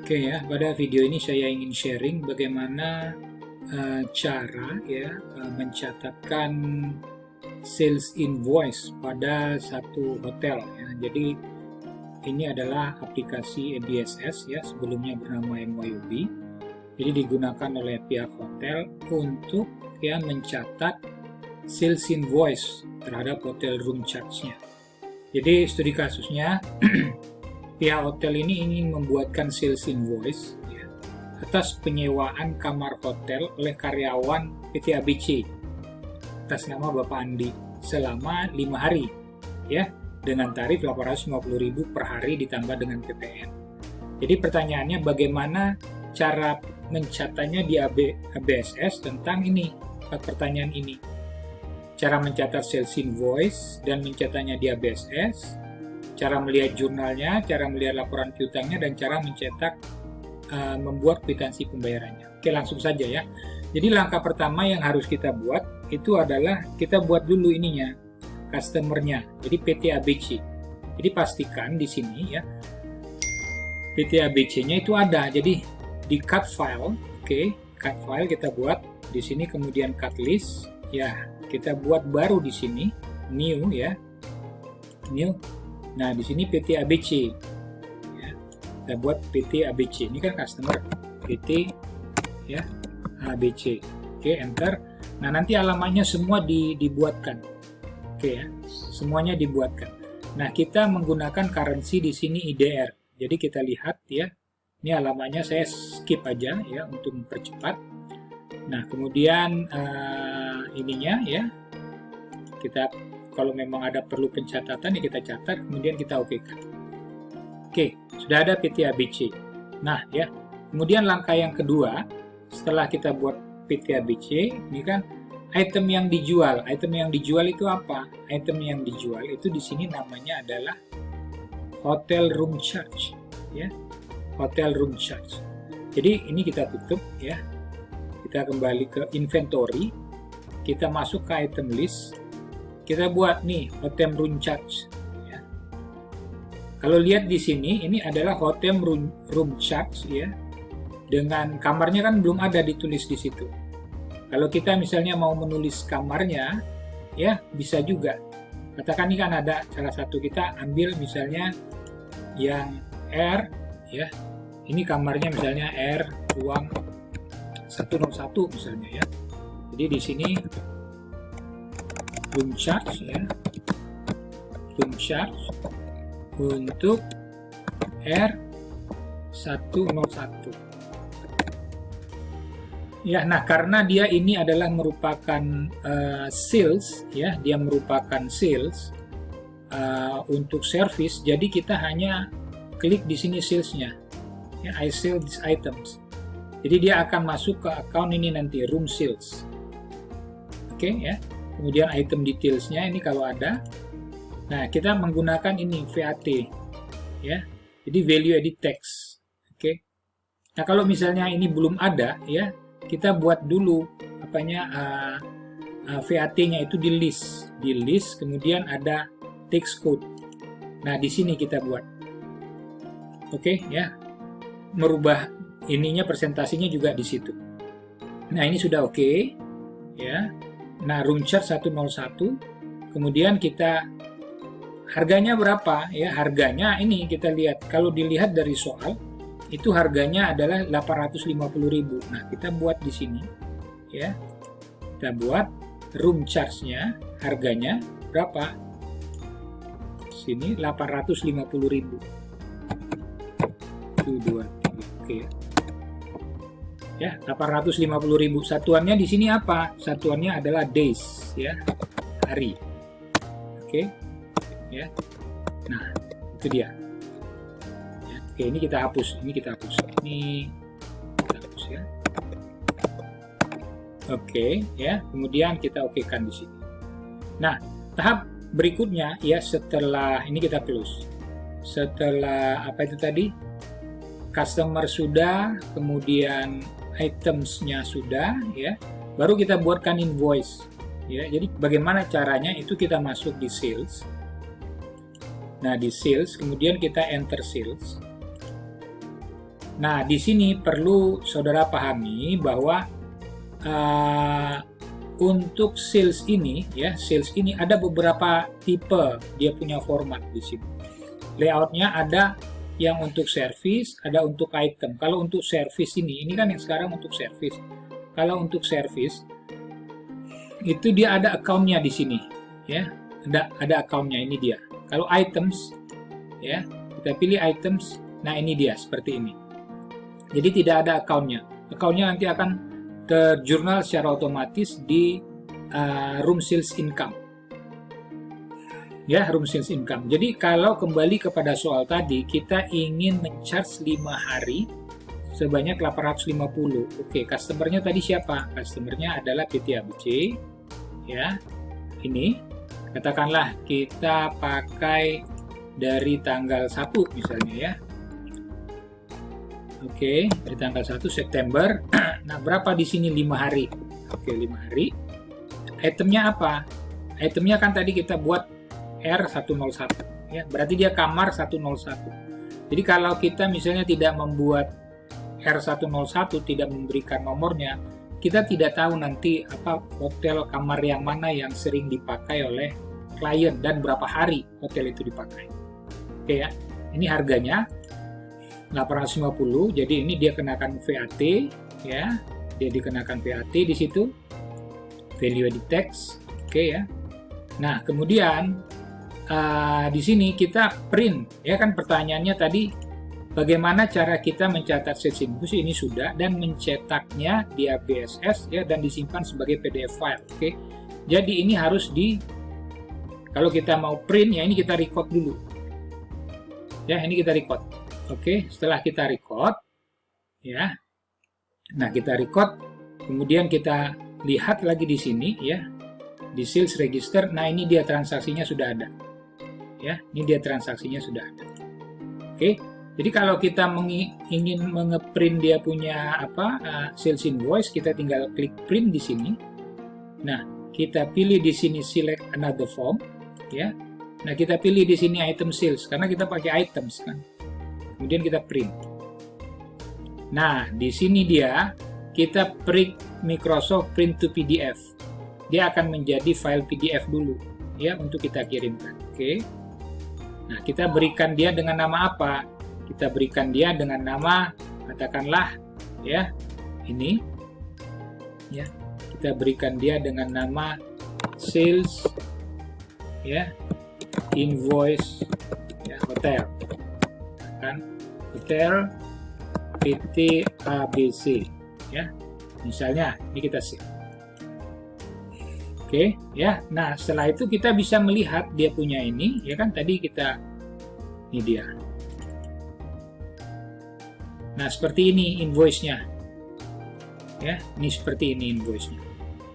Oke ya, pada video ini saya ingin sharing bagaimana cara ya mencatatkan sales invoice pada satu hotel ya. Jadi ini adalah aplikasi MBSS ya, sebelumnya bernama MYOB. Jadi digunakan oleh pihak hotel untuk ya mencatat sales invoice terhadap hotel room charge-nya. Jadi studi kasusnya pihak hotel ini ingin membuatkan sales invoice ya, atas penyewaan kamar hotel oleh karyawan PT ABC atas nama Bapak Andi selama 5 hari ya, dengan tarif 850.000 per hari ditambah dengan PPN. Jadi pertanyaannya bagaimana cara mencatatnya di ABSS tentang ini, pertanyaan ini. Cara mencatat sales invoice dan mencatatnya di ABSS, cara melihat jurnalnya, cara melihat laporan piutangnya, dan cara mencetak membuat kwitansi pembayarannya. Oke, langsung saja ya. Jadi langkah pertama yang harus kita buat itu adalah kita buat dulu ininya, customer-nya. Jadi PT ABC. Jadi pastikan di sini ya PT ABC-nya itu ada. Jadi di cut file, oke, cut file kita buat di sini, kemudian cut list ya, kita buat baru di sini new ya, new. Nah, di sini PT ABC. Ya, kita buat PT ABC. Ini kan customer PT ya, ABC. Oke, enter. Nah, nanti alamatnya semua dibuatkan. Oke ya, semuanya dibuatkan. Nah, kita menggunakan currency di sini IDR. Jadi kita lihat ya. Ini alamatnya saya skip aja ya untuk mempercepat. Nah, kemudian ininya ya. Kita kalau memang ada perlu pencatatan ya kita catat, kemudian kita okekan. Oke, sudah ada PT ABC. Nah ya, kemudian langkah yang kedua setelah kita buat PT ABC, ini kan item yang dijual. Item yang dijual itu apa? Item yang dijual itu di sini namanya adalah hotel room charge, ya, hotel room charge. Jadi ini kita tutup ya, kita kembali ke inventory, kita masuk ke item list. Kita buat nih hotel room charge. Ya. Kalau lihat di sini, ini adalah hotel room charge ya. Dengan kamarnya kan belum ada ditulis di situ. Kalau kita misalnya mau menulis kamarnya, ya bisa juga. Katakan ini kan ada salah satu, kita ambil misalnya yang R ya. Ini kamarnya misalnya R ruang 101 misalnya ya. Jadi di sini room charge ya, room charge untuk R101 ya. Nah, karena dia ini adalah merupakan sales ya, dia merupakan sales untuk service, jadi kita hanya klik di sini salesnya ya, I sell these items. Jadi dia akan masuk ke account ini nanti, room sales. Oke ya. Kemudian item detailsnya ini kalau ada. Nah, kita menggunakan ini VAT ya. Jadi value added tax. Oke. Nah, kalau misalnya ini belum ada ya, kita buat dulu apanya VAT-nya itu di list, kemudian ada tax code. Nah, di sini kita buat. Oke ya. Merubah ininya, presentasinya juga di situ. Nah, ini sudah oke ya. Nah, room charge 101, kemudian kita harganya berapa ya, harganya ini kita lihat, kalau dilihat dari soal itu harganya adalah 850.000. Nah, kita buat di sini ya, kita buat room charge-nya, harganya berapa, sini 850.000. 1, 2, 3, oke ya, 850.000. Satuannya di sini apa? Satuannya adalah days ya, hari. Oke ya. Nah, itu dia ya. Oke, ini kita hapus, ini kita hapus ya. Oke ya, kemudian kita okekan di sini. Nah, tahap berikutnya ya, setelah ini kita close, setelah apa itu tadi, customer sudah, kemudian items-nya sudah ya, baru kita buatkan invoice ya. Jadi bagaimana caranya itu, kita masuk di sales. Nah, di sales kemudian kita enter sales. Nah, di sini perlu saudara pahami bahwa untuk sales ini, ya, sales ini ada beberapa tipe dia punya format di sini. Layoutnya ada yang untuk service, ada untuk item. Kalau untuk service ini kan yang sekarang untuk service. Kalau untuk service itu dia ada account-nya di sini, ya, ada account-nya, ini dia. Kalau items, ya, kita pilih items. Nah, ini dia seperti ini. Jadi tidak ada account-nya. Account-nya nanti akan terjurnal secara otomatis di room sales income. Ya, room sales income. Jadi kalau kembali kepada soal tadi, kita ingin men-charge 5 hari sebanyak 850. Oke, customer-nya tadi siapa? Customer-nya adalah PT ABC. Ya, ini katakanlah kita pakai dari tanggal 1 misalnya, ya. Oke, dari tanggal 1 September. Nah, berapa di sini? 5 hari. Oke, 5 hari. Itemnya apa? Itemnya kan tadi kita buat R101. Ya, berarti dia kamar 101. Jadi kalau kita misalnya tidak membuat R101, tidak memberikan nomornya, kita tidak tahu nanti apa hotel kamar yang mana yang sering dipakai oleh klien dan berapa hari hotel itu dipakai. Oke ya, ini harganya 850, jadi ini dia kenakan VAT, ya, dia dikenakan VAT di situ, value added tax, oke ya. Nah, kemudian di sini kita print, ya kan pertanyaannya tadi, bagaimana cara kita mencatat sales invoice, ini sudah, dan mencetaknya di ABSS, ya, dan disimpan sebagai PDF file, oke. Jadi ini harus kalau kita mau print, ya ini kita record dulu, ya, ini kita record. Oke, setelah kita record, ya, nah kita record, kemudian kita lihat lagi di sini, ya, di sales register. Nah, ini dia transaksinya sudah ada, ya, ini dia transaksinya sudah ada. Oke, jadi kalau kita ingin mengeprint dia punya sales invoice, kita tinggal klik print di sini. Nah, kita pilih di sini select another form, ya. Nah, kita pilih di sini item sales karena kita pakai items kan. Kemudian kita print. Nah, di sini kita print Microsoft Print to PDF. Dia akan menjadi file PDF dulu, ya, untuk kita kirimkan. Oke. Nah, kita berikan dia dengan nama apa? Kita berikan dia dengan nama, katakanlah, ya, ini, ya, kita berikan dia dengan nama sales, ya, invoice, ya, hotel. Kan hotel PT ABC, ya, misalnya ini kita save. Oke, ya. Nah, setelah itu kita bisa melihat dia punya ini, ya kan, tadi ini dia. Nah, seperti ini invoice-nya, ya, ini seperti ini invoice-nya.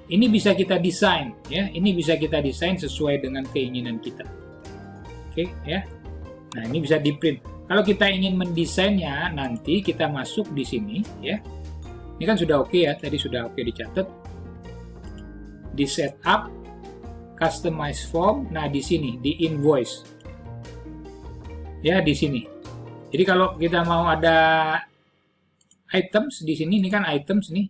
Ini bisa kita desain, ya, ini bisa kita desain sesuai dengan keinginan kita. Oke, ya. Nah, ini bisa di print. Kalau kita ingin mendesainnya, nanti kita masuk di sini, ya. Ini kan sudah oke, ya, tadi sudah oke dicatat. Di setup, customize form. Nah, di sini di invoice, ya, di sini. Jadi kalau kita mau ada items di sini, ini kan items nih,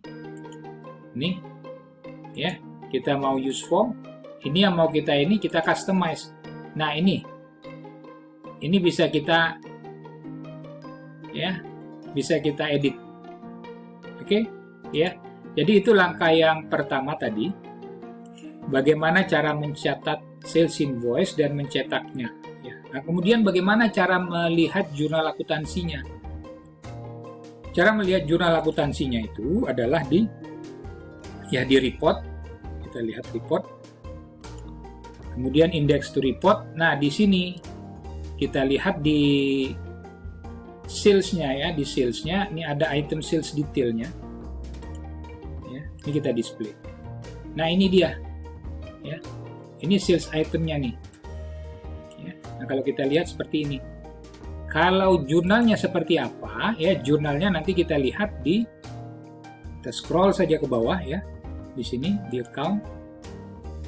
ya, kita mau use form. Ini yang mau kita kita customize. Nah, ini bisa kita, ya, bisa kita edit. Oke, ya. Jadi itu langkah yang pertama tadi. Bagaimana cara mencatat sales invoice dan mencetaknya. Ya. Nah, kemudian bagaimana cara melihat jurnal akuntansinya? Cara melihat jurnal akuntansinya itu adalah di report. Kita lihat report. Kemudian index to report. Nah, di sini kita lihat di sales-nya, ya, di sales-nya ini ada item sales detailnya. Ya, ini kita display. Nah, ini dia. Ya. Ini sales itemnya nih. Ya. Nah, kalau kita lihat seperti ini. Kalau jurnalnya seperti apa, ya, jurnalnya nanti kita lihat kita scroll saja ke bawah, ya. Di sini di account.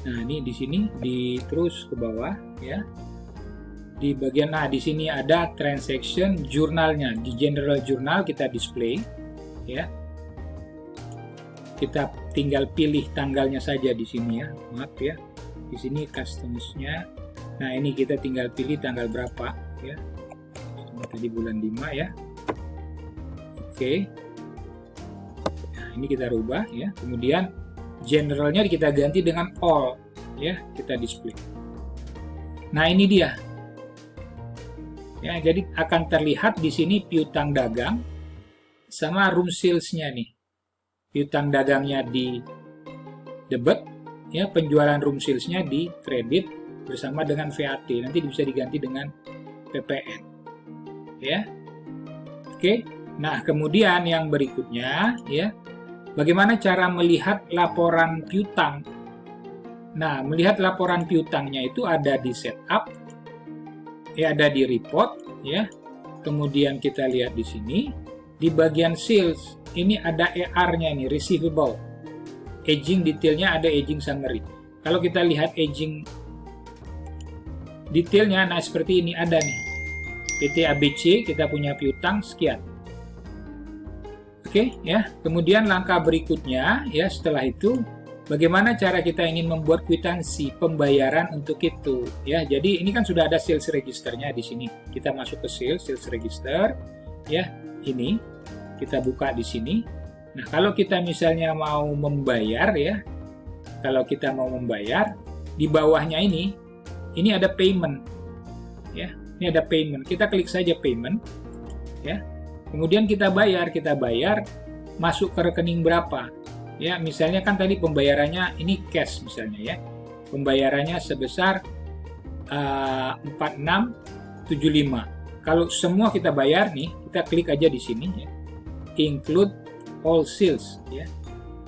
Nah, ini di sini terus ke bawah, ya. di bagian, nah di sini ada transaction jurnalnya. Di general journal kita display, ya. Kita tinggal pilih tanggalnya saja di sini ya, maaf ya. Di sini customs-nya. Nah ini kita tinggal pilih tanggal berapa ya. Tadi bulan 5 ya. Oke. Nah ini kita rubah ya. Kemudian generalnya kita ganti dengan all ya, kita display. Nah ini dia. Ya, jadi akan terlihat di sini piutang dagang sama room sales-nya nih. Piutang dagangnya di debit, ya, penjualan room sales-nya di kredit bersama dengan VAT. Nanti bisa diganti dengan PPN. Ya. Oke. Nah, kemudian yang berikutnya ya, bagaimana cara melihat laporan piutang? Nah, melihat laporan piutangnya itu ada di setup, ya, ada di report ya. Kemudian kita lihat di sini di bagian sales ini ada AR-nya ini, receivable. Aging detailnya ada aging summary. Kalau kita lihat aging detailnya, nah seperti ini ada nih. PT ABC kita punya piutang sekian. Oke ya. Kemudian langkah berikutnya ya, setelah itu bagaimana cara kita ingin membuat kwitansi pembayaran untuk itu ya. Jadi ini kan sudah ada sales registernya di sini. Kita masuk ke sales register ya. Ini kita buka di sini. Nah, kalau kita misalnya mau membayar ya. Kalau kita mau membayar, di bawahnya ini ada payment. Ya, ini ada payment. Kita klik saja payment ya. Kemudian kita bayar masuk ke rekening berapa? Ya, misalnya kan tadi pembayarannya ini cash misalnya ya. Pembayarannya sebesar 4675. Kalau semua kita bayar nih, kita klik aja di sini ya. Include all sales ya.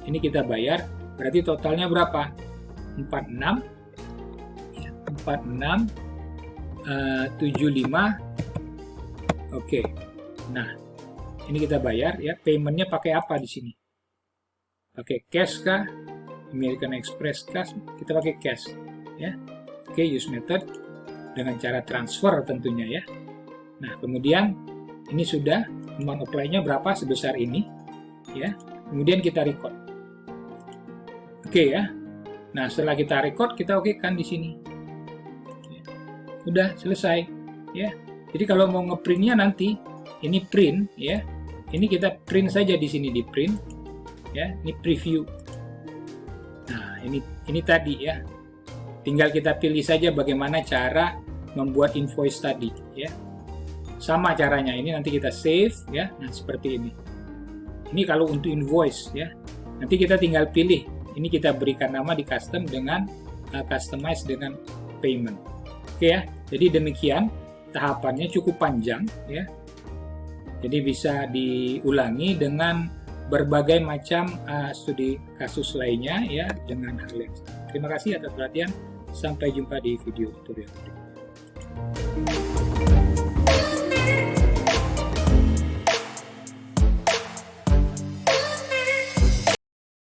Ini kita bayar, berarti totalnya berapa? 46 ya, 4675. Oke. Nah, ini kita bayar ya. Paymentnya pakai apa di sini? Pakai cash kah? American Express kah? Kita pakai cash ya. Oke, use method dengan cara transfer tentunya ya. Nah, kemudian ini sudah amount apply-nya berapa, sebesar ini ya. Kemudian kita record. Oke ya. Nah, setelah kita record, kita oke kan di sini. Ya. Udah selesai ya. Jadi kalau mau ngeprintnya nanti ini print ya. Ini kita print saja di sini, di print ya. Ini preview. Nah, ini tadi ya. Tinggal kita pilih saja bagaimana cara membuat invoice tadi ya. Sama caranya, ini nanti kita save ya. Nah, seperti ini. Ini kalau untuk invoice ya. Nanti kita tinggal pilih. Ini kita berikan nama di custom dengan customize dengan payment. Oke ya. Jadi demikian, tahapannya cukup panjang ya. Jadi bisa diulangi dengan berbagai macam studi kasus lainnya ya, dengan hal yang sama. Terima kasih atas perhatian. Sampai jumpa di video tutorial berikutnya.